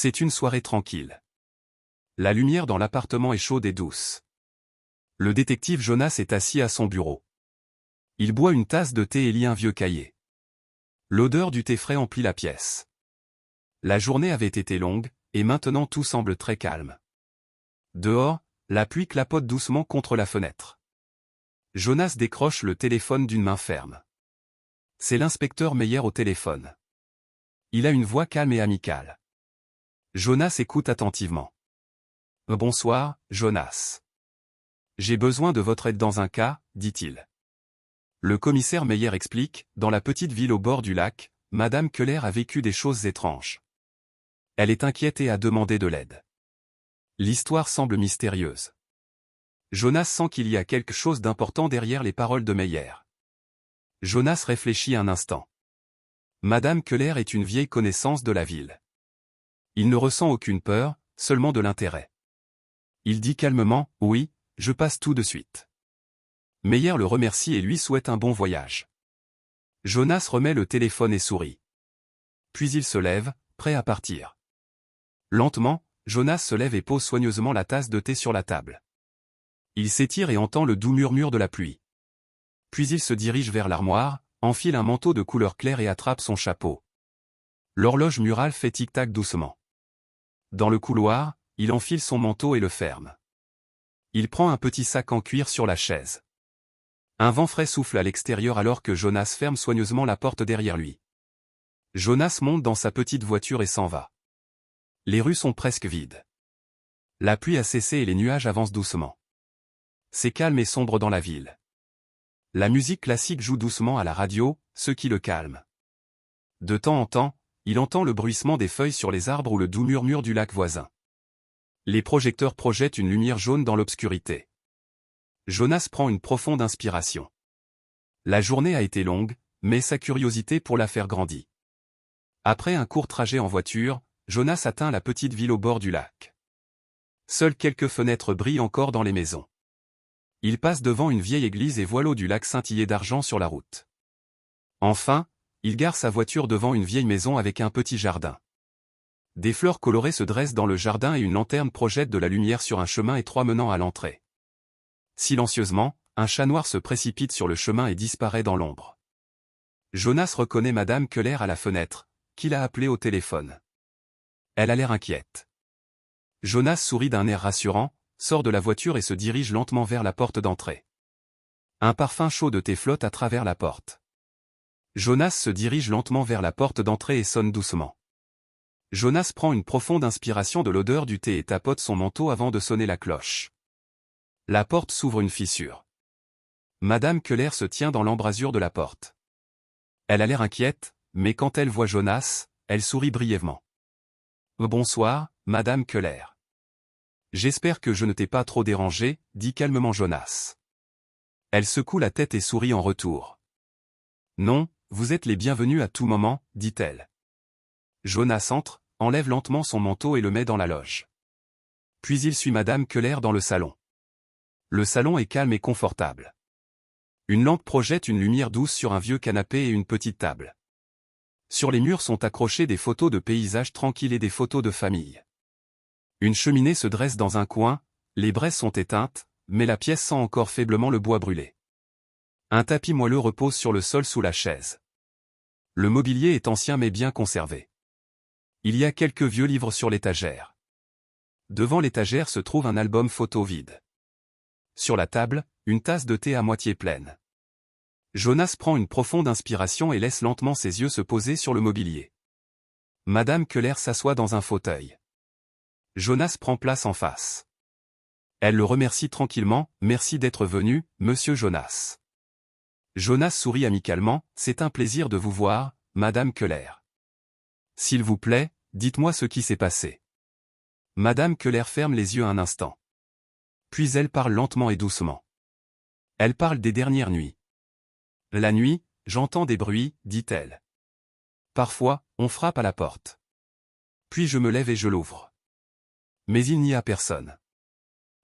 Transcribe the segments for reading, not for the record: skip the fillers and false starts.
C'est une soirée tranquille. La lumière dans l'appartement est chaude et douce. Le détective Jonas est assis à son bureau. Il boit une tasse de thé et lit un vieux cahier. L'odeur du thé frais emplit la pièce. La journée avait été longue, et maintenant tout semble très calme. Dehors, la pluie clapote doucement contre la fenêtre. Jonas décroche le téléphone d'une main ferme. C'est l'inspecteur Meyer au téléphone. Il a une voix calme et amicale. Jonas écoute attentivement. « Bonsoir, Jonas. J'ai besoin de votre aide dans un cas, dit-il. » Le commissaire Meyer explique, dans la petite ville au bord du lac, Madame Keller a vécu des choses étranges. Elle est inquiète et a demandé de l'aide. L'histoire semble mystérieuse. Jonas sent qu'il y a quelque chose d'important derrière les paroles de Meyer. Jonas réfléchit un instant. Madame Keller est une vieille connaissance de la ville. Il ne ressent aucune peur, seulement de l'intérêt. Il dit calmement, « Oui, je passe tout de suite. » Meyer le remercie et lui souhaite un bon voyage. Jonas remet le téléphone et sourit. Puis il se lève, prêt à partir. Lentement, Jonas se lève et pose soigneusement la tasse de thé sur la table. Il s'étire et entend le doux murmure de la pluie. Puis il se dirige vers l'armoire, enfile un manteau de couleur claire et attrape son chapeau. L'horloge murale fait tic-tac doucement. Dans le couloir, il enfile son manteau et le ferme. Il prend un petit sac en cuir sur la chaise. Un vent frais souffle à l'extérieur alors que Jonas ferme soigneusement la porte derrière lui. Jonas monte dans sa petite voiture et s'en va. Les rues sont presque vides. La pluie a cessé et les nuages avancent doucement. C'est calme et sombre dans la ville. La musique classique joue doucement à la radio, ce qui le calme. De temps en temps, il entend le bruissement des feuilles sur les arbres ou le doux murmure du lac voisin. Les projecteurs projettent une lumière jaune dans l'obscurité. Jonas prend une profonde inspiration. La journée a été longue, mais sa curiosité pour la faire grandit. Après un court trajet en voiture, Jonas atteint la petite ville au bord du lac. Seules quelques fenêtres brillent encore dans les maisons. Il passe devant une vieille église et voit l'eau du lac scintiller d'argent sur la route. Enfin, il gare sa voiture devant une vieille maison avec un petit jardin. Des fleurs colorées se dressent dans le jardin et une lanterne projette de la lumière sur un chemin étroit menant à l'entrée. Silencieusement, un chat noir se précipite sur le chemin et disparaît dans l'ombre. Jonas reconnaît Madame Keller à la fenêtre, qu'il a appelée au téléphone. Elle a l'air inquiète. Jonas sourit d'un air rassurant, sort de la voiture et se dirige lentement vers la porte d'entrée. Un parfum chaud de thé flotte à travers la porte. Jonas se dirige lentement vers la porte d'entrée et sonne doucement. Jonas prend une profonde inspiration de l'odeur du thé et tapote son manteau avant de sonner la cloche. La porte s'ouvre une fissure. Madame Keller se tient dans l'embrasure de la porte. Elle a l'air inquiète, mais quand elle voit Jonas, elle sourit brièvement. « Bonsoir, Madame Keller. J'espère que je ne t'ai pas trop dérangé, dit calmement Jonas. Elle secoue la tête et sourit en retour. « Non, vous êtes les bienvenus à tout moment, dit-elle. » Jonas entre, enlève lentement son manteau et le met dans la loge. Puis il suit Madame Keller dans le salon. Le salon est calme et confortable. Une lampe projette une lumière douce sur un vieux canapé et une petite table. Sur les murs sont accrochées des photos de paysages tranquilles et des photos de famille. Une cheminée se dresse dans un coin, les braises sont éteintes, mais la pièce sent encore faiblement le bois brûlé. Un tapis moelleux repose sur le sol sous la chaise. Le mobilier est ancien mais bien conservé. Il y a quelques vieux livres sur l'étagère. Devant l'étagère se trouve un album photo vide. Sur la table, une tasse de thé à moitié pleine. Jonas prend une profonde inspiration et laisse lentement ses yeux se poser sur le mobilier. Madame Keller s'assoit dans un fauteuil. Jonas prend place en face. Elle le remercie tranquillement, « Merci d'être venu, monsieur Jonas. » Jonas sourit amicalement, « C'est un plaisir de vous voir, Madame Keller. S'il vous plaît, dites-moi ce qui s'est passé. » Madame Keller ferme les yeux un instant. Puis elle parle lentement et doucement. Elle parle des dernières nuits. « La nuit, j'entends des bruits, dit-elle. Parfois, on frappe à la porte. Puis je me lève et je l'ouvre. Mais il n'y a personne.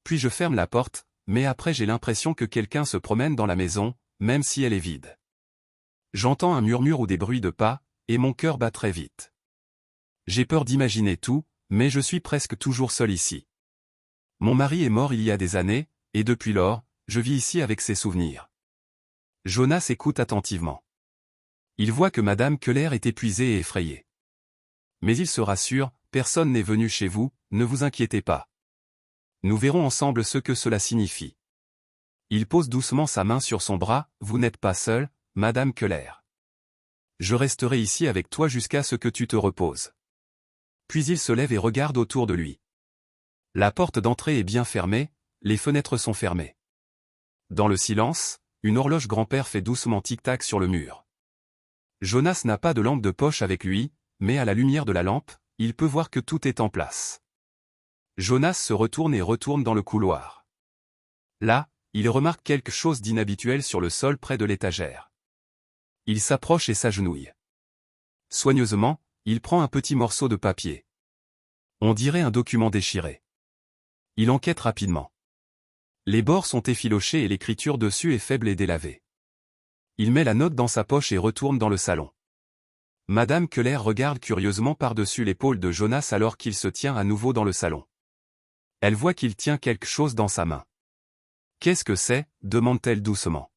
Puis je ferme la porte, mais après j'ai l'impression que quelqu'un se promène dans la maison, même si elle est vide. J'entends un murmure ou des bruits de pas, et mon cœur bat très vite. J'ai peur d'imaginer tout, mais je suis presque toujours seul ici. Mon mari est mort il y a des années, et depuis lors, je vis ici avec ses souvenirs. Jonas écoute attentivement. Il voit que Madame Keller est épuisée et effrayée. Mais il se rassure, personne n'est venu chez vous, ne vous inquiétez pas. Nous verrons ensemble ce que cela signifie. Il pose doucement sa main sur son bras, vous n'êtes pas seule, Madame Keller. Je resterai ici avec toi jusqu'à ce que tu te reposes. Puis il se lève et regarde autour de lui. La porte d'entrée est bien fermée, les fenêtres sont fermées. Dans le silence, une horloge grand-père fait doucement tic-tac sur le mur. Jonas n'a pas de lampe de poche avec lui, mais à la lumière de la lampe, il peut voir que tout est en place. Jonas se retourne et retourne dans le couloir. Là, il remarque quelque chose d'inhabituel sur le sol près de l'étagère. Il s'approche et s'agenouille. Soigneusement, il prend un petit morceau de papier. On dirait un document déchiré. Il enquête rapidement. Les bords sont effilochés et l'écriture dessus est faible et délavée. Il met la note dans sa poche et retourne dans le salon. Madame Keller regarde curieusement par-dessus l'épaule de Jonas alors qu'il se tient à nouveau dans le salon. Elle voit qu'il tient quelque chose dans sa main. « Qu'est-ce que c'est » demande-t-elle doucement.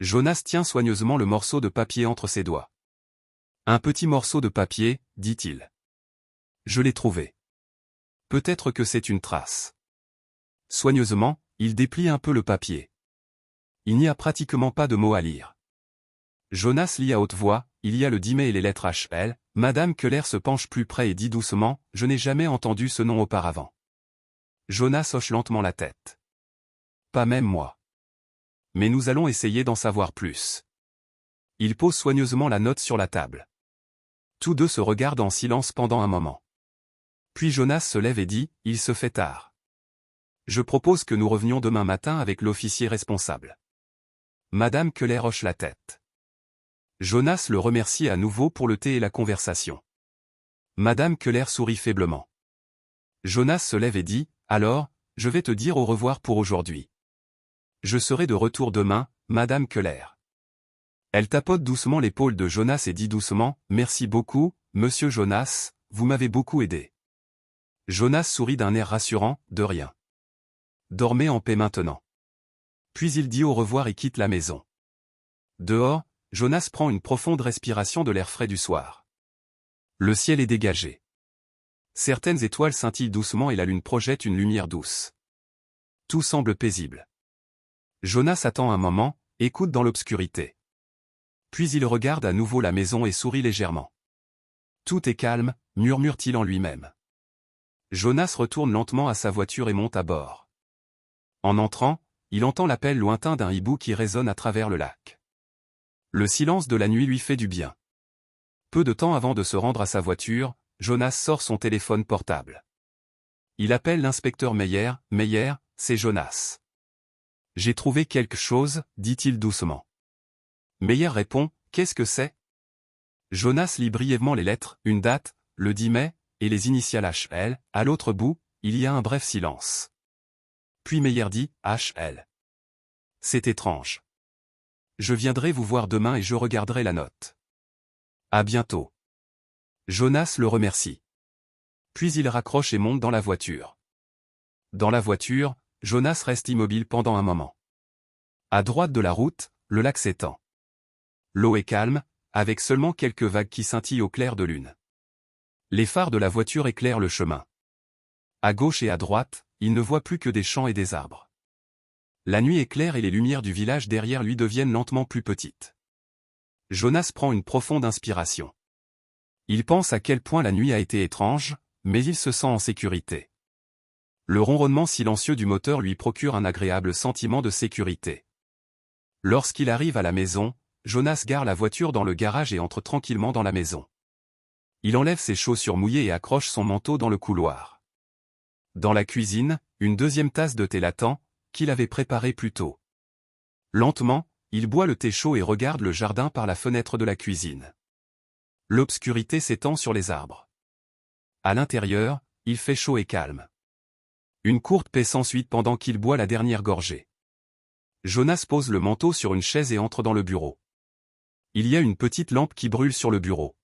Jonas tient soigneusement le morceau de papier entre ses doigts. « Un petit morceau de papier, dit-il. Je l'ai trouvé. Peut-être que c'est une trace. » Soigneusement, il déplie un peu le papier. Il n'y a pratiquement pas de mots à lire. Jonas lit à haute voix, il y a le dimet et les lettres HL. Madame Keller se penche plus près et dit doucement, « Je n'ai jamais entendu ce nom auparavant. » Jonas hoche lentement la tête. « Pas même moi. Mais nous allons essayer d'en savoir plus. » Il pose soigneusement la note sur la table. Tous deux se regardent en silence pendant un moment. Puis Jonas se lève et dit, « Il se fait tard. Je propose que nous revenions demain matin avec l'officier responsable. » Madame Keller hoche la tête. Jonas le remercie à nouveau pour le thé et la conversation. Madame Keller sourit faiblement. Jonas se lève et dit, « Alors, je vais te dire au revoir pour aujourd'hui. Je serai de retour demain, Madame Keller. » Elle tapote doucement l'épaule de Jonas et dit doucement, « Merci beaucoup, Monsieur Jonas, vous m'avez beaucoup aidé. » Jonas sourit d'un air rassurant, « De rien. Dormez en paix maintenant. » Puis il dit au revoir et quitte la maison. Dehors, Jonas prend une profonde respiration de l'air frais du soir. Le ciel est dégagé. Certaines étoiles scintillent doucement et la lune projette une lumière douce. Tout semble paisible. Jonas attend un moment, écoute dans l'obscurité. Puis il regarde à nouveau la maison et sourit légèrement. Tout est calme, murmure-t-il en lui-même. Jonas retourne lentement à sa voiture et monte à bord. En entrant, il entend l'appel lointain d'un hibou qui résonne à travers le lac. Le silence de la nuit lui fait du bien. Peu de temps avant de se rendre à sa voiture, Jonas sort son téléphone portable. Il appelle l'inspecteur Meyer, « Meyer, c'est Jonas. J'ai trouvé quelque chose, dit-il doucement. » Meyer répond, « Qu'est-ce que c'est ?» Jonas lit brièvement les lettres, une date, le 10 mai, et les initiales HL. À l'autre bout, il y a un bref silence. Puis Meyer dit, « HL. C'est étrange. Je viendrai vous voir demain et je regarderai la note. À bientôt. » Jonas le remercie. Puis il raccroche et monte dans la voiture. Dans la voiture, Jonas reste immobile pendant un moment. À droite de la route, le lac s'étend. L'eau est calme, avec seulement quelques vagues qui scintillent au clair de lune. Les phares de la voiture éclairent le chemin. À gauche et à droite, il ne voit plus que des champs et des arbres. La nuit est claire et les lumières du village derrière lui deviennent lentement plus petites. Jonas prend une profonde inspiration. Il pense à quel point la nuit a été étrange, mais il se sent en sécurité. Le ronronnement silencieux du moteur lui procure un agréable sentiment de sécurité. Lorsqu'il arrive à la maison, Jonas gare la voiture dans le garage et entre tranquillement dans la maison. Il enlève ses chaussures mouillées et accroche son manteau dans le couloir. Dans la cuisine, une deuxième tasse de thé l'attend, qu'il avait préparée plus tôt. Lentement, il boit le thé chaud et regarde le jardin par la fenêtre de la cuisine. L'obscurité s'étend sur les arbres. À l'intérieur, il fait chaud et calme. Une courte paix s'ensuit pendant qu'il boit la dernière gorgée. Jonas pose le manteau sur une chaise et entre dans le bureau. Il y a une petite lampe qui brûle sur le bureau.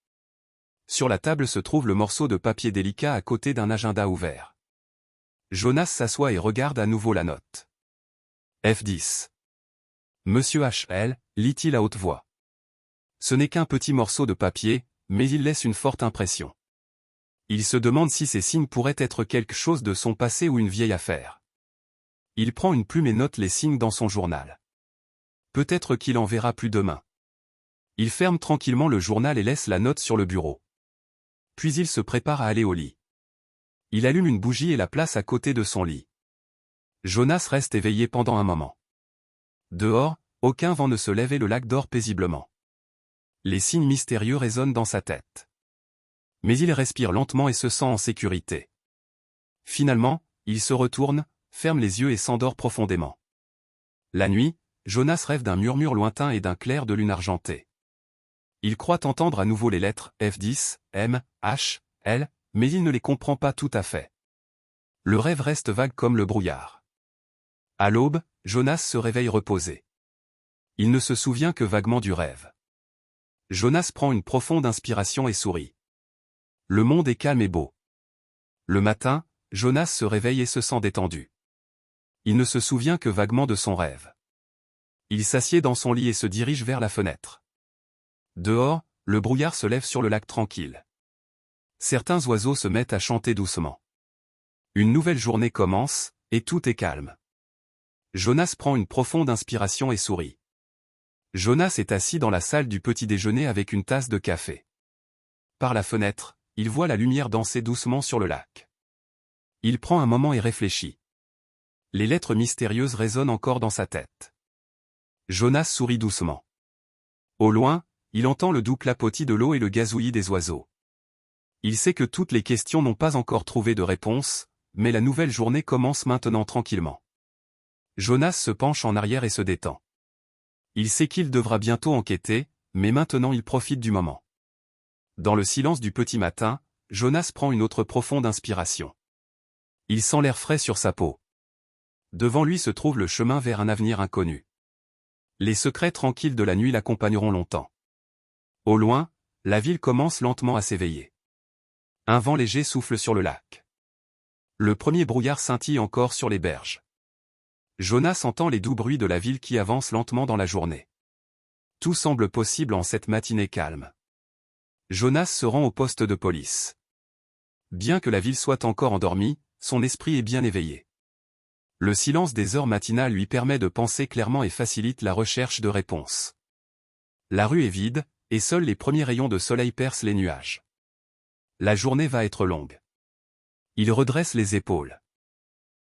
Sur la table se trouve le morceau de papier délicat à côté d'un agenda ouvert. Jonas s'assoit et regarde à nouveau la note. F10. Monsieur H.L., lit-il à haute voix. Ce n'est qu'un petit morceau de papier, mais il laisse une forte impression. Il se demande si ces signes pourraient être quelque chose de son passé ou une vieille affaire. Il prend une plume et note les signes dans son journal. Peut-être qu'il en verra plus demain. Il ferme tranquillement le journal et laisse la note sur le bureau. Puis il se prépare à aller au lit. Il allume une bougie et la place à côté de son lit. Jonas reste éveillé pendant un moment. Dehors, aucun vent ne se lève et le lac dort paisiblement. Les signes mystérieux résonnent dans sa tête. Mais il respire lentement et se sent en sécurité. Finalement, il se retourne, ferme les yeux et s'endort profondément. La nuit, Jonas rêve d'un murmure lointain et d'un clair de lune argentée. Il croit entendre à nouveau les lettres F10, M, H, L, mais il ne les comprend pas tout à fait. Le rêve reste vague comme le brouillard. À l'aube, Jonas se réveille reposé. Il ne se souvient que vaguement du rêve. Jonas prend une profonde inspiration et sourit. Le monde est calme et beau. Le matin, Jonas se réveille et se sent détendu. Il ne se souvient que vaguement de son rêve. Il s'assied dans son lit et se dirige vers la fenêtre. Dehors, le brouillard se lève sur le lac tranquille. Certains oiseaux se mettent à chanter doucement. Une nouvelle journée commence, et tout est calme. Jonas prend une profonde inspiration et sourit. Jonas est assis dans la salle du petit déjeuner avec une tasse de café. Par la fenêtre, il voit la lumière danser doucement sur le lac. Il prend un moment et réfléchit. Les lettres mystérieuses résonnent encore dans sa tête. Jonas sourit doucement. Au loin, il entend le doux clapotis de l'eau et le gazouillis des oiseaux. Il sait que toutes les questions n'ont pas encore trouvé de réponse, mais la nouvelle journée commence maintenant tranquillement. Jonas se penche en arrière et se détend. Il sait qu'il devra bientôt enquêter, mais maintenant il profite du moment. Dans le silence du petit matin, Jonas prend une autre profonde inspiration. Il sent l'air frais sur sa peau. Devant lui se trouve le chemin vers un avenir inconnu. Les secrets tranquilles de la nuit l'accompagneront longtemps. Au loin, la ville commence lentement à s'éveiller. Un vent léger souffle sur le lac. Le premier brouillard scintille encore sur les berges. Jonas entend les doux bruits de la ville qui avance lentement dans la journée. Tout semble possible en cette matinée calme. Jonas se rend au poste de police. Bien que la ville soit encore endormie, son esprit est bien éveillé. Le silence des heures matinales lui permet de penser clairement et facilite la recherche de réponses. La rue est vide, et seuls les premiers rayons de soleil percent les nuages. La journée va être longue. Il redresse les épaules.